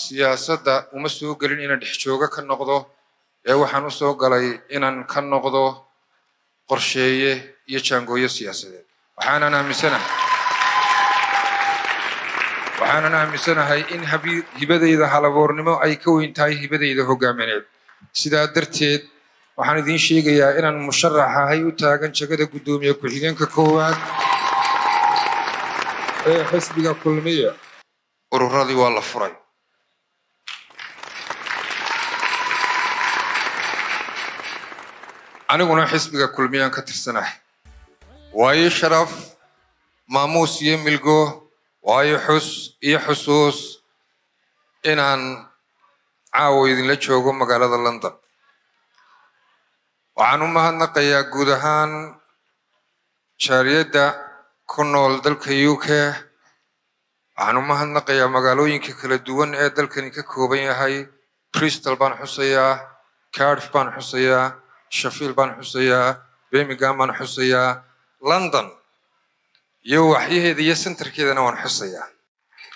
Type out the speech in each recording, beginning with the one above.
siyaasadda uma soo gelin inaan dhex jooga ka noqdo ee waxaan u soo galay inaan ka noqdo qorsheeye iyo jaangooyo siyaasadeed waxaanan aaminsanahay in hibadayda halabuurnimo ay ka weyn tahay hibadayda hogaamineed sidaa darteed waxaan idiin sheegayaa inaan musharax ahay u taagan jagada guddoomiye ku-xigeenka koowaad ee xisbiga kulmiye ururadii waa la furay aniguna xisbiga kulmiyaan ka tirsanahay waayo sharaf maamuus iyo milgo waayo xus iyo xusuus inaan caawa idinla joogo magaalada London waxaan u mahadnaqayaa guud ahaan jaariyadda ku nool dalka UK waxaan u mahadnaqayaa magaalooyinka kala duwan ee dalkani ka kooban yahay Bristol baan xusayaa Cardiff baan xusayaa Sheffield baan xusayaa Birmingham baan xusayaa London iyo waxyaheeda iyo centerkeedana waan xusayaa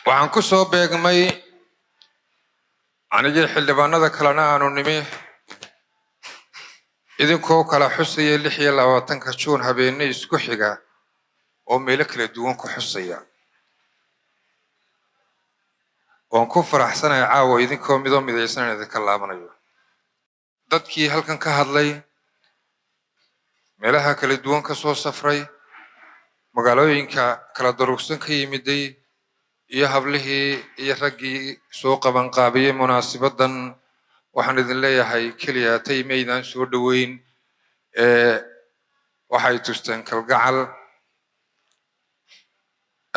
waxaan ku soo beegmay anigii xildhibaanada kalena aanu nimi idinkoo kala xusaya 26 Juun habeenay isku xiga oo meelo kala duwan ku xusaya waan ku faraxsanahay caawa idinkoo midaysan idinka laabanayo dadkii halkan ka hadlay meelaha kala duwan ka soo safray magaalooyinka kala durugsan ka yimiday iyo hablihii iyo raggii soo qaban qaabiyay munaasabadan waxaan idin leeyahay kaliya taymeydaan soo dhaweyn waxay tusteen kalgacal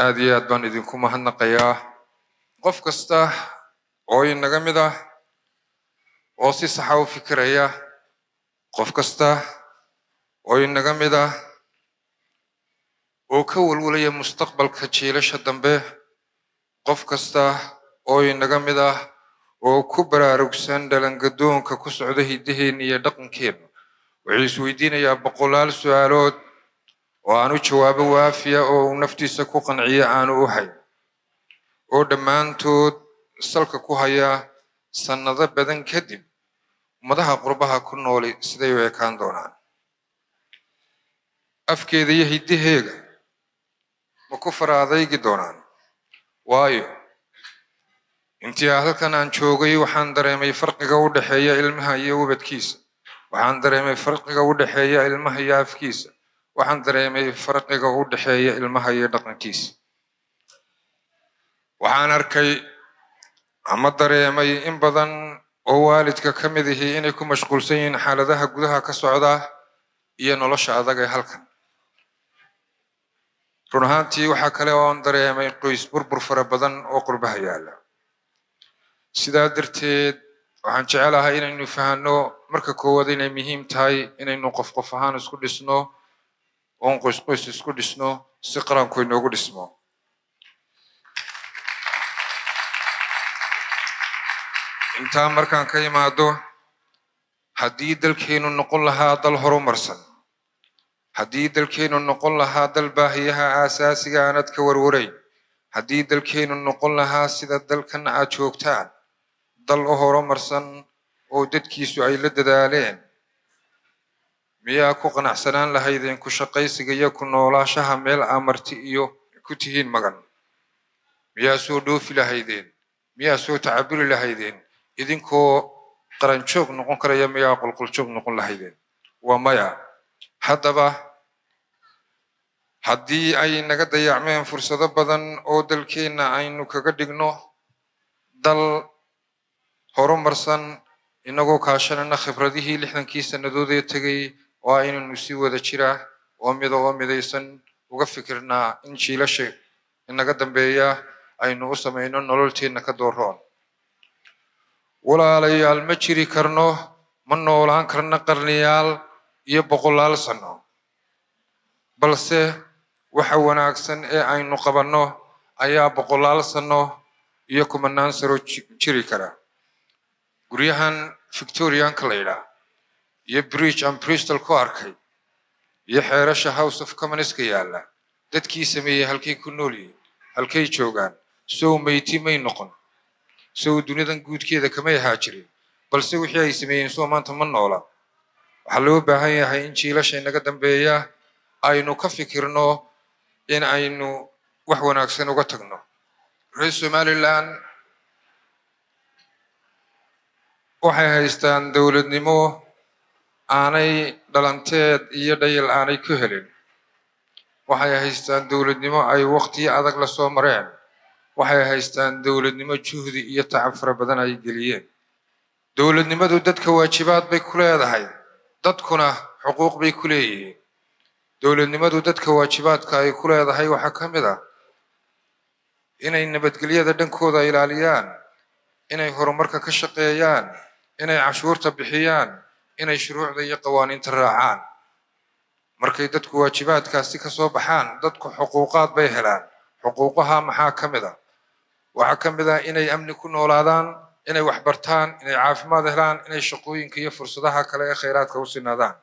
aad iyo aad baan idinku mahadnaqayaa qof kasta oo inaga mid ah oo si sax ah u fikiraya qof kasta oo inaga mid ah oo ka walwalaya mustaqbalka jiilasha dambe qof kasta oo inaga mid ah oo ku baraarugsan dhalangadoonka ku socda hidaheena iyo dhaqankeena wuxuu isweydiinayaa boqolaal su'aalood oo aanu jawaabo waafiya oo naftiisa ku qanciya aanu u hayn oo dhammaantood salka ku haya sanado badan kadib ummadaha qurbaha ku nooli siday u ekaan doonaan afkeeda iyo hidaheega ma ku faraadaygi doonaan waayo intii halkan aan joogay waxaan dareemay farqiga u dhaxeeya ilmaha iyo ubadkiisa waxaan dareemay farqiga u dhaxeeya ilmaha iyo afkiisa waxaan dareemay farqiga u dhaxeeya ilmaha iyo dhaqankiisa waxaan arkay ama dareemay in badan oo waalidka ka mid ah inay ku mashquulsan yihiin xaaladaha gudaha ka socda iyo nolosha adag ee halkan run ahaantii waxa kale oo aan dareemay qoys burbur fara badan oo qurbaha yaala sidaa darteed waxaan jecelahay inaynu fahanno marka koowaad inay muhiim tahay inaynu qof ahaan isku dhisno oo qoys isku dhisno si qaranku inoogu dhismo inta markaan ka imaado haddii dalkeenu noqon lahaa dal horumarsan haddii dalkeenu noqon lahaa dal baahiyaha aasaasiga aanad ka warwarayn haddii dalkeenu noqon lahaa sida dalkan aad joogtaan dal horumarsan oo dadkiisu ay la dadaaleen miyaa ku qanacsanaan lahaydeen ku shaqaysiga iyo ku noolaashaha meel amarti iyo ku tihiin magan miyaa soo dhoofi lahaydeen miyaa soo tacabuli lahaydeen idinkoo qaran joog noqon karaya miyaa qulqul joog noqon lahaydeen waa maya haddaba haddii ay naga dayacmeen fursado badan oo dalkeena aynu kaga dhigno dal horumarsan inagoo kaashanana khibradihii 60 sanadood ee tagay oo aynu si wada jira oo midaysan uga fikirnaa in jiilasha inaga dambeeya aynu u sameeyno nololteena ka dooroon walaalayaal ma jiri karno ma noolaan karno qarniyaal iyo boqolaal sano balse waxa wanaagsan ee aynu qabanno ayaa boqolaal sano iyo kumanaan sano jiri kara guryahan Victorian ka leeyahay iyo Bridge and Bristol ku arkay iyo xeerasha House of Commons ka yaala dadkii sameeyay halkay ku nool yihiin halkay joogaan soo meyti may noqon soo dunidan guudkeeda kama haajirin balse wixii ay sameeyeen soo maanta ma noola waxa loo baahan yahay in jiilasha inaga dambeeya aynu ka fikirno in aynu wax wanaagsan uga tagno reer Somaliland waxay haystaan dawladnimo aanay dhalanteed iyo dhayal aanay ku helin waxay haystaan dawladnimo ay waqti adag la soo mareen waxay haystaan dawladnimo juhdi iyo tacab fara badan ay geliyeen dawladnimadu dadka waajibaad bay ku leedahay dadkuna xuquuq bay ku leeyihiin dawladnimadu dadka waajibaadka ay ku leedahay waxa ka mid ah inay nabadgelyada dhankooda ilaaliyaan inay horumarka ka shaqeeyaan inay cashuurta bixiyaan inay shuruucda iyo qawaaniinta raacaan markay dadku waajibaadkaasi ka soo baxaan dadku xuquuqaad bay helaan xuquuqaha maxaa ka mid ah waxa ka mid ah inay amni ku noolaadaan inay wax bartaan inay caafimaad helaan inay shaqooyinka iyo fursadaha kale ee kheyraadka u sinaadaan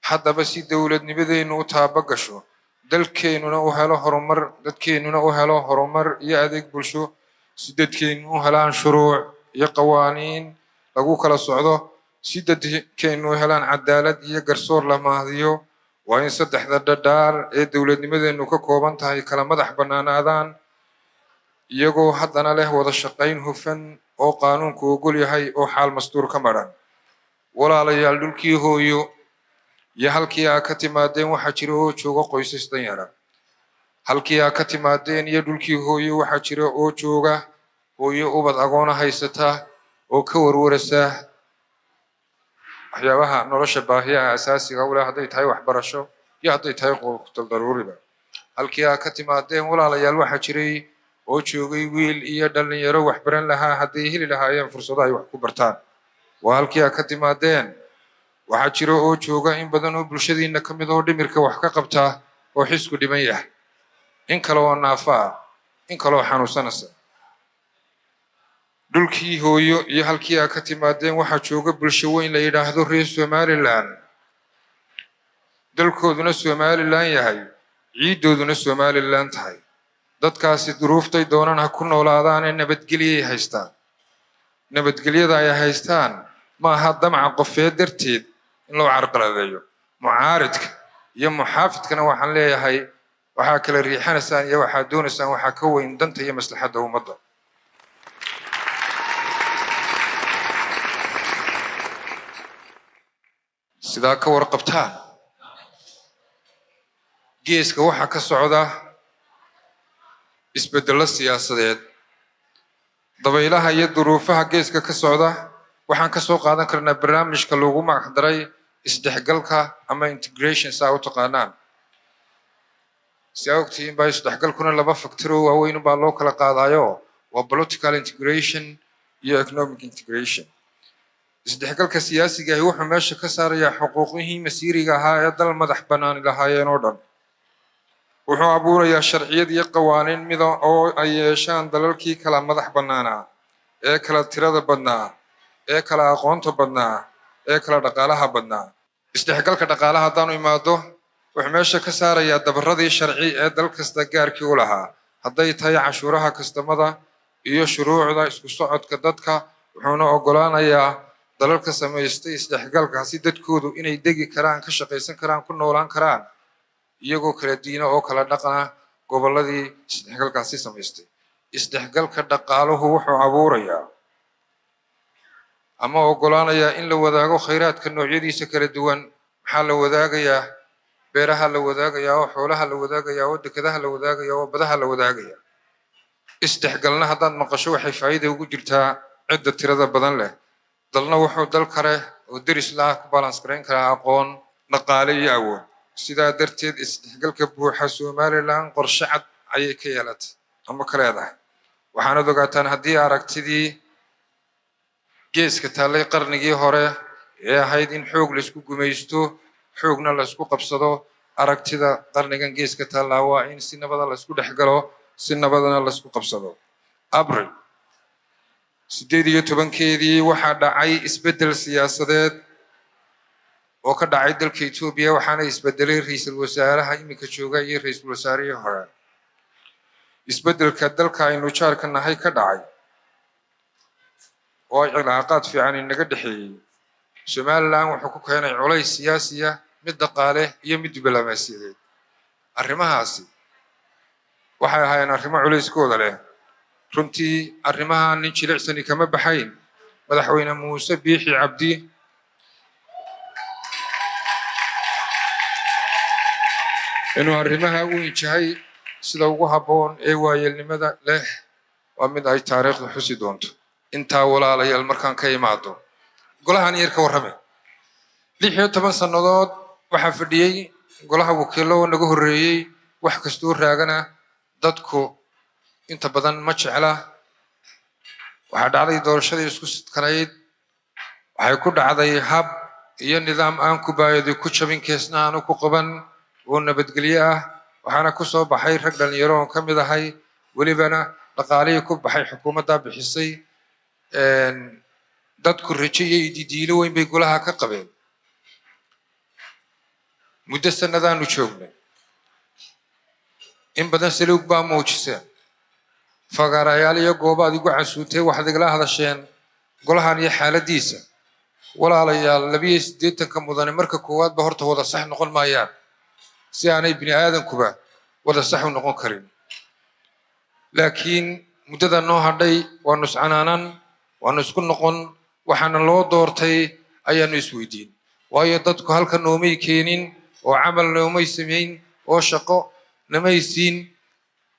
haddaba si dawladnimadeenu u taabagasho dalkeenuna u helo horumar dadkeenuna u helo horumar iyo adeeg bulsho si dadkeenu u helaan shuruuc iyo qawaaniin lagu kala socdo si dadkeenu u helaan cadaalad iyo garsoor la mahadiyo waa in saddexda dhadhaar ee dawladnimadeenu ka kooban tahay kala madax bannaanaadaan iyagoo haddana leh wada shaqayn hufan oo qaanuunku ogol yahay oo xaal mastuur ka maran walaalayaal dhulkii hooyo iyo halkii aa ka timaadeen waxaa jira oo jooga qoysas danyara halkii aa ka timaadeen iyo dhulkii hooyo waxaa jira oo jooga hooyo ubad agoona haysata oo ka warwarasa waxyaabaha nolosha baahiyaha asaasiga u leh hadday tahay waxbarasho iyo hadday tahay quutal daruuriba halkii aa ka timaadeen walaalayaal waxaa jiray oo joogay wiil iyo dhalinyaro wax baran lahaa hadday heli lahaayeen fursado ay wax ku bartaan waa halkii aa ka timaadeen waxaa jira oo jooga in badan oo bulshadiina ka mid oo dhimirka wax ka qabtaa oo xisku dhiman yahay in kale oo naafa ah in kale oo xanuunsanaysa dhulkii hooyo iyo halkii aa ka timaadeen waxaa jooga bulsho weyn la yidhaahdo reer Somaliland dalkooduna Somaliland yahay ciidooduna Somaliland tahay dadkaasi duruuftay doonaan ha ku noolaadaan ee nabadgelyo haystaan nabadgelyada ay haystaan ma aha damca qofeed darteed in loo carqaladeeyo mucaaridka iyo muxaafidkana waxaan leeyahay waxaa kala riixanaysaan iyo waxaa doonaysaan waxaa ka weyn danta iyo maslaxadda ummadda sidaa ka warqabtaan geeska waxaa ka socda isbeddelo siyaasadeed dabaylaha iyo duruufaha geeska ka socda waxaan ka soo qaadan karnaa barnaamijka loogu magac daray isdhexgalka ama integration saa u taqaanaan si aa ogtihiin baa isdhexgalkuna laba factor oo waaweyn baa loo kala qaadayo waa political integration iyo economic integration isdhexgalka siyaasiga ahi wuxuu meesha ka saarayaa xuquuqihii masiiriga ahaa ee dal madax bannaan lahaayeen oo dhan wuxuu abuurayaa sharciyad iyo qawaaniin mida oo ay yeeshaan dalalkii kala madax bannaanaa ee kala tirada badnaa ee kala aqoonta badnaa ee kala dhaqaalaha badnaa isdhexgalka dhaqaalaha haddaanu imaado wuxuu meesha ka saarayaa dabaradii sharci ee dal kasta gaarkii u lahaa hadday tahay cashuuraha kastamada iyo shuruucda isku socodka dadka wuxuuna oggolaanayaa dalalka samaystay isdhexgalkaasi dadkoodu inay degi karaan ka shaqaysan karaan ku noolaan karaan iyagoo kala diina oo kala dhaqana gobolladii isdhexgalkaasi samaystay isdhexgalka dhaqaaluhu wuxuu abuurayaa ama oggolaanayaa in la wadaago khayraadka noocyadiisa kala duwan maxaa la wadaagayaa beeraha la wadaagayaa oo xoolaha la wadaagayaa oo dekedaha la wadaagayaa oo badaha la wadaagayaa isdhexgalna haddaad maqasho waxay faa'iida ugu jirtaa cidda tirada badan leh dalna wuxuu dal kale oo deris la-ah ku balans garayn karaa aqoon dhaqaale iyo awood sidaa darteed isdhexgalka buuxa Somaliland qorshe cad ayay ka yeelatay ama ka leedahay waxaanad ogaataan haddii aragtidii geeska taallay qarnigii hore ee ahayd in xoog laysku gumaysto xoogna laysku qabsado aragtida qarnigan geeska taallaa waa in si nabada laysku dhex galo si nabadana laysku qabsado abril 18 waxaa dhacay isbeddel siyaasadeed oo ka dhacay dalka Itoobiya waxaana isbedelay ra'iisul wasaaraha iminka jooga iyo ra'iisul wasaarihii hore isbedelka dalka aynu jaarka nahay ka dhacay oo cilaaqaad fiican inaga dhaxeeyay Somaliland wuxuu ku keenay culays siyaasi ah mid dhaqaale iyo mid diblomaasiyadeed arrimahaasi waxay ahaayeen arrimo culayskooda leh runtii arrimaha nin jilicsani kama baxayn madaxweyne muuse biixi cabdi inuu arrimaha u injahay sida ugu habboon ee waayeelnimada leh waa mid ay taariikhdu xusi doonto intaa walaalayaal markaan ka imaado golahan yar ka warramay 16 sannadood waxaa fadhiyay golaha wakiilo naga horreeyay wax kastoo raagana dadku inta badan ma jecla waxaa dhacday doorashadii isku sidkanayd waxay ku dhacday hab iyo nidaam aan ku baayado ku jabin keesna aan ku qaban oo nabadgelyo ah waxaana ku soo baxay rag dhalinyaro oo kamid ahay walibana dhaqaalihii ku baxay xukuumadda bixisay dadku rajayay didiilo weyn bay golaha ka qabeen muddo sanadaanu joognay in badan saluug baa muujiseen fagaarayaal iyo goobaad igu casuutay waxaad igala hadasheen golahan iyo xaaladiisa walaalayaal 82 mudane marka koowaad ba horta wada sax noqon maayaan si aanay bini aadankuba wada sax u noqon karin laakiin muddada noo hadhay waa nuscanaanan waa isku noqon waxaana loo doortay ayaanu isweydiin waayo dadku halka noomay keenin oo camal noomay sameyn oo shaqo namaysiin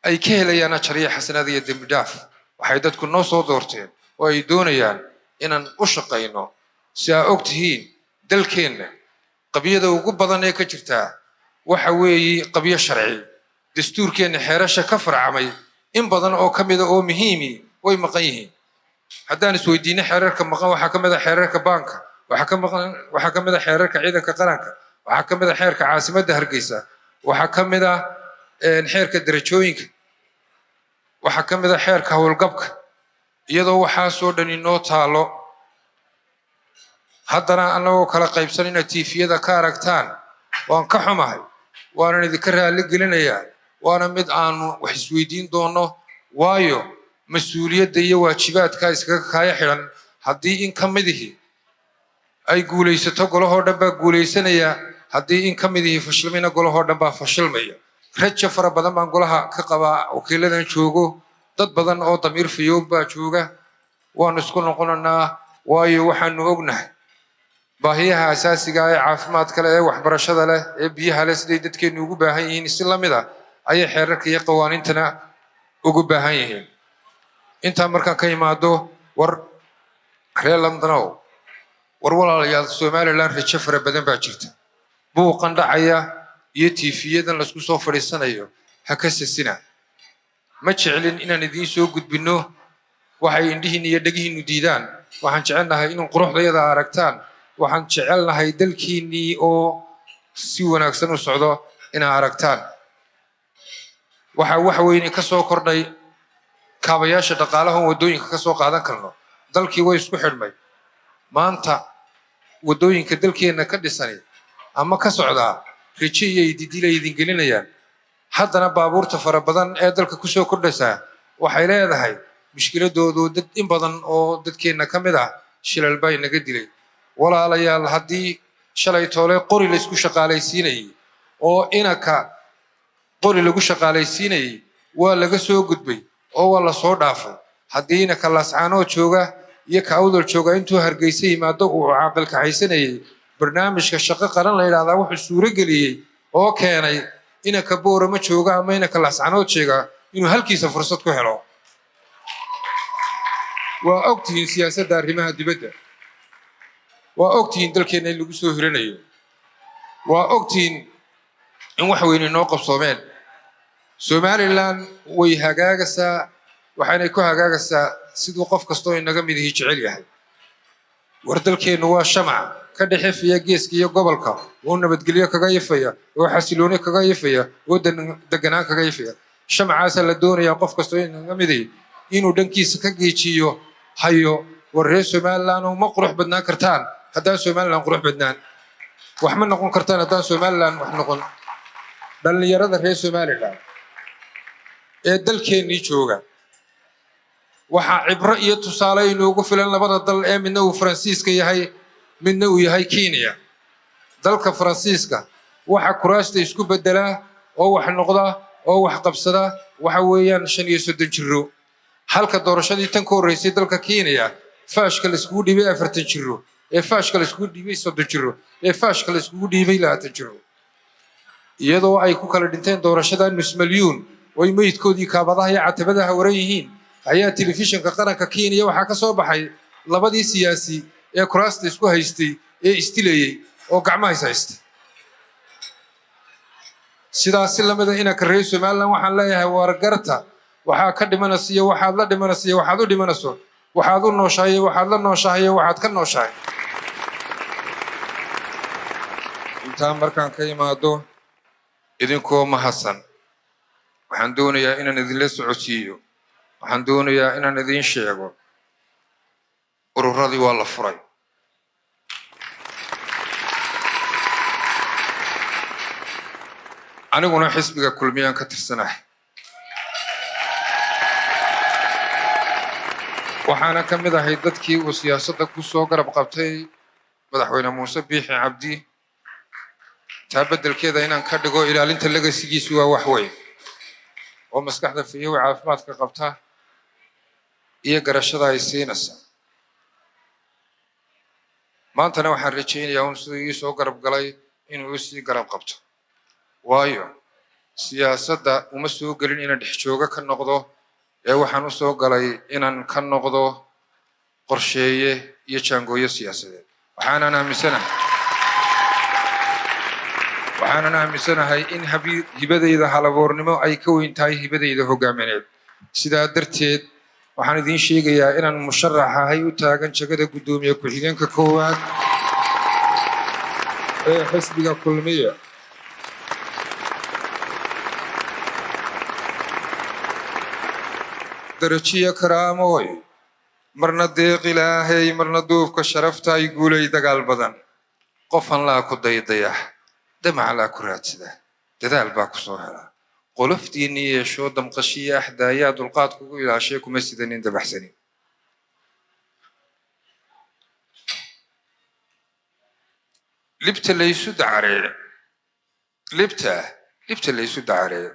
ay ka helayaan ajriya xasanad iyo dambi dhaaf waxay dadku noo soo doorteen oo ay doonayaan inaan u shaqayno si ay ogtihiin dalkeenna qabiyada ugu badan ee ka jirta waxa weeye qabiyo sharci dastuurkeenna xeerasha ka farcamay in badan oo kamid ah oo muhiimi way maqan yihiin haddaan isweydiino xeerarka maqan waxaa kamid ah xeerarka baanka waxaa kamid ah xeerarka ciidanka qaranka waxaa kamid ah xeerka caasimadda Hargeysa waxaa kamid ah xeerka darajooyinka waxaa kamid ah xeerka howlgabka iyadoo waxaa soo dhan inoo taalo haddana anagoo kala qaybsanayna tiifiyada ka aragtaan waan ka xumahay waanan idinka raali gelinayaa waana mid aanu wax isweydiin doono waayo mas-uuliyadda iyo waajibaadka iskaga kaaya xidhan haddii in ka midihi ay guulaysato golahoo dhan baa guulaysanaya haddii in ka midihi fashilmayna golahoo dhan baa fashilmaya rajo fara badan baan golaha ka qabaa wakiiladan joogo dad badan oo damiir fayoob baa jooga waanu isku noqonanaa waayo waxaanu ognahay baahiyaha asaasiga ah ee caafimaadka leh ee waxbarashada leh ee biyaha leh siday dadkeenu ugu baahan yihiin si la mid ah ayay xeerarka iyo qawaaniintana ugu baahan yihiin intaa markaan ka imaado war reer Londanow war walaalayaal Somaliland rajo fara badan baa jirta buuqan dhacaya iyo tiifiyadan la isku soo fadhiisanayo ha ka sasina ma jecelin inaan idiin soo gudbino waxay indhihiin iyo dhagihiinu diidaan waxaan jecelnahay inuu quruxdayada aragtaan waxaan jecelnahay dalkiinii oo si wanaagsan u socdo inaa aragtaan waxa wax weyn ka soo kordhay kaabayaasha dhaqaalaha wadooyinka ka soo qaadan karno dalkii way isku xidhmay maanta wadooyinka dalkeena ka dhisani ama ka socdaa rajo iyo didil ay idin gelinayaan haddana baabuurta fara badan ee dalka ku soo kordhaysa waxay leedahay mushkiladoodu dad in badan oo dadkeena ka mid ah shilal bay naga dilay walaalayaal haddii shalay toole qori la isku shaqaalaysiinayay oo inaka qori lagu shaqaalaysiinayay waa laga soo gudbay oo waa la soo dhaafay haddii inaka lascaanoo jooga iyo ka awdal jooga intuu Hargeysa yimaado uu caaqilka haysanayay barnaamijka shaqo qaran la yiraahdaa wuxuu suuro geliyay oo keenay inaka boorama jooga ama inaka lascaanoo jooga inuu halkiisa fursad ku helo waa ogtihiin siyaasadda arrimaha dibadda waa ogtihiin dalkeena in lagu soo hiranayo waa ogtihiin in wax weyn inoo qabsoomeen Somaliland way hagaagaysaa waxaanay ku hagaagaysaa sidoo qof kastoo inaga mid yahay jecel yahay war dalkeenu waa shamac ka dhaxeefaya geeska iyo gobolka oo nabadgelyo kaga yifaya oo xasilooni kaga yifaya oo deganaan kaga yifaya shamacaas la doonayaa qof kastoo inaga mid yahay inuu dhankiisa ka geejiyo hayo war reer Somaliland oo ma qurux badnaan kartaan haddaan Somaliland qurux badnaan wax ma noqon kartaan haddaan Somaliland wax noqon dhalinyarada reer Somaliland ee dalkeenii jooga waxaa cibro iyo tusaale inoogu filan labada dal ee midna uu Faransiiska yahay midna uu yahay Kenya. dalka Faransiiska waxa kuraasta isku bedelaa oo wax noqda oo wax qabsada waxa weeyaan 35 jiro, halka doorashadii tan ka horeysay dalka Kenya faashka la isku dhibay 40 jiro, ee faashka la isku dhibay 30 jiro, ee faashka la isku dhibay 20 jiro, iyadoo ay ku kala dhinteen doorashada nus milyuun oo meydkoodii kaabadaha iyo catabadaha waran yihiin ayaa telefishinka qaranka Kenya waxa ka soo baxay labadii siyaasi ee kuraasta isku haystay ee istilayay oo gacmaha haystay. sidaas lamada ina ka reeyso Soomaaliland waxaan leeyahay wargarta waxa ka dhimanaysa waxaad la dhimanaysa waxaad u dhimanayso waxaad u nooshahay waxaad la nooshahay waxaad ka nooshahay. inta markaan ka imaado idinkoo mahadsan waxaan doonayaa inaan idin la socodsiiyo, waxaan doonayaa inaan idin sheego ururadii waa la furay. aniguna xisbiga kulmiyaan ka tirsanahay, waxaana ka mid ahay dadkii uu siyaasadda ku soo garab qabtay madaxweyne Muuse Biixi Cabdi. taa beddelkeeda inaan ka dhigo ilaalinta legasigiisu waa wax weyn oo maskaxda fiyow caafimaadka qabta iyo garashada ay siinaysa. maantana waxaan rajaynayaa in sidii ii soo garab galay inuu sii garab qabto, waayo siyaasadda uma soo gelin inaan dhex jooga ka noqdo ee waxaan u soo galay inaan ka noqdo qorsheeye iyo jaangooyo siyaasadeed. waxaanan aaminsanahay in hibadayda halaboornimo ay ka weyn tahay hibadayda hogaamineed. sidaa darteed waxaan idiin sheegayaa inaan musharax ahay u taagan jagada guddoomiye ku-xigeenka koowaad ee xisbiga kulmiye. darajiya karaamoy marna deeq ilaahay marna duufka sharafta ay guulay dagaal badan. qofan laa ku daydaya damac laa ku raadsada dadaal baa ku soo hela qoloftiinni yeesho damqashiya axdaayaa dulqaad kugu ilaashay kuma sidanin dabaxsanin. libta laysu dacaree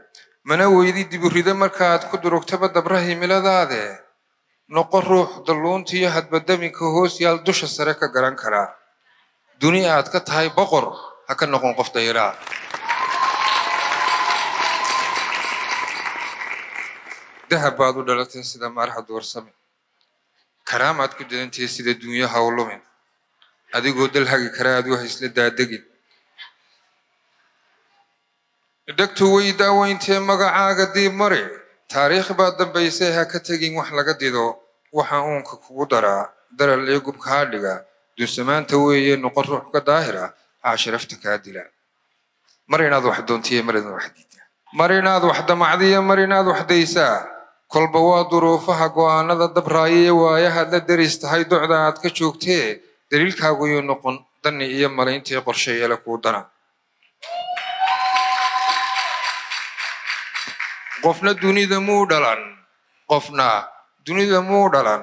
mana weydi diburida markaad ku durugtaba dabra himiladaade noqon ruux dalluuntiyo hadbadaminka hoos yaal dusha sare ka garan karaa. duni aad ka tahay boqor ha ka noqon qof dayraa. dahab baad u dhalatay sida maarxa doorsame, karaamaad ku dadantahay sida dunyaha u lumin, adigoo dal hagi kara aad u haysla daadegin. dhegtu way daawayntee magacaaga diib mare, taariikh baad dambaysay ha ka tegin wax laga dido. waxa uunka kugu daraa daral ee gubkaa dhiga, dunsamaanta weeye noqon ruux ka daahira caashirafta kaa dila. mar inaad wax doontiye mar inaad wax diidtaa, mar inaad wax damacdiya mar inaad wax daysaa. kolba waa duruufaha go'aanada dabraaya ee waayahaad la deris tahay docda aad ka joogtee daliilkaagu yuu noqon danni iyo malayntii qorshe yeela kuu dana. qofna dunida muu dhalan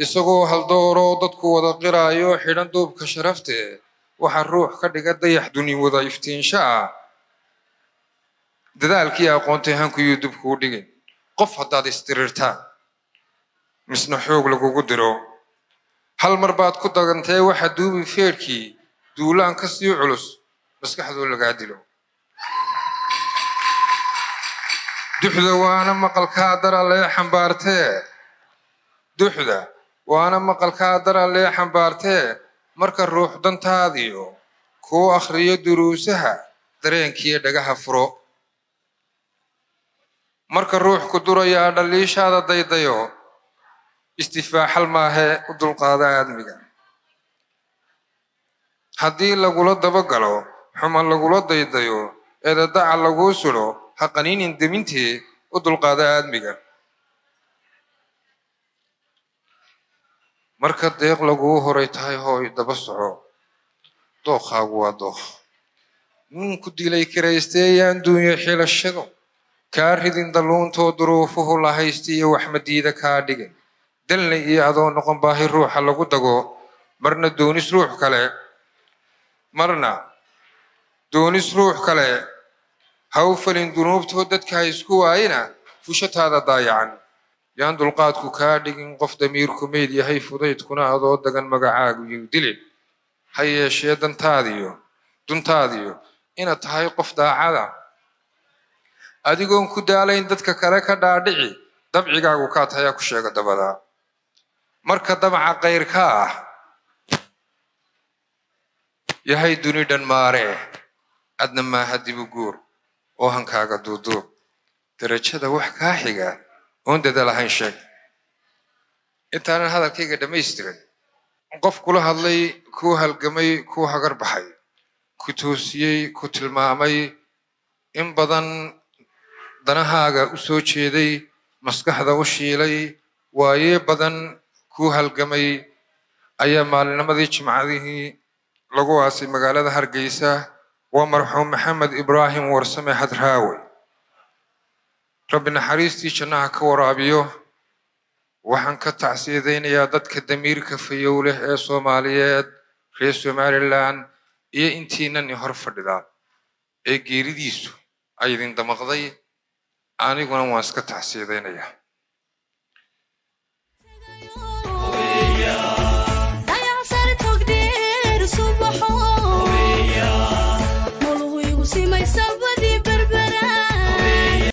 isagoo haldooroo dadku wada qiraayo xidhan duubka sharaftee. waxa ruux ka dhiga dayax duni wada iftiinsha ah dadaalkii aqoontay hankuyuu dib kuu dhigin. qof haddaad istirirtaan misna xoog lagugu diro hal mar baad ku dagantee waxa duubi feerkii duulaan ka sii culus maskaxdoo lagaa dilo. duxda waana maqalkaa dara lee xambaartee marka ruux dantaadiyo kuu akhriyo duruusaha dareenkiiyo dhagaha furo. marka ruux ku durayaa dhaliishaada daydayo istifaaxal maahee u dulqaada aadmiga. haddii lagula dabagalo xuma lagula daydayo eedadaca laguu sudo ha qaniinin demintee u dulqaada aadmiga. marka deeq laguu horay tahay hooy daba soco dookhaagu waa dookh. nin ku dilay kiraysteeyaan duunyo xilashado kaa ridin dalluuntoo duruufuhu la haystiyo wax madiida kaa dhigin. dalna iyo adoo noqon baahi ruuxa lagu dago marna doonis ruux kale ha u falin dunuubtoo dadka ha isku waayina fushataada daayacan yaan dulqaadku kaa dhigin qof damiirku meyd yahay fudaydkuna adoo dagan magacaagu yuu dilin ha yeeshee duntaadiyo inaad tahay qof daacada adigoon ku daalayn dadka kale ka dhaadhici dabcigaagu kaa tayaa ku sheega dabadaa marka dabca kayrka ah yahay duni dhan maaree adna maaha dibu guur oo hankaaga duuduub darajada wax kaa xiga oon dada lahayn sheeg intaanan hadalkayga dhammaystirin qof kula hadlay kuu halgamay kuu hagar baxay ku toosiyey ku tilmaamay in badan danahaaga u soo jeeday maskaxda u shiilay waayee badan kuu halgamay ayaa maalinimadii jimcadihii lagu aasay magaalada Hargeysa waa marxuum Maxamed Ibraahim Warsame Hadraawi rabbi naxariistii jannaha ka waraabiyo waxaan ka tacsiyadaynayaa dadka damiirka fayow leh ee Soomaaliyeed reer Somaliland iyo intiinan hor fadhida ee geeridiisu ay idin damaqday aniguna waan iska tacsiyadaynayaa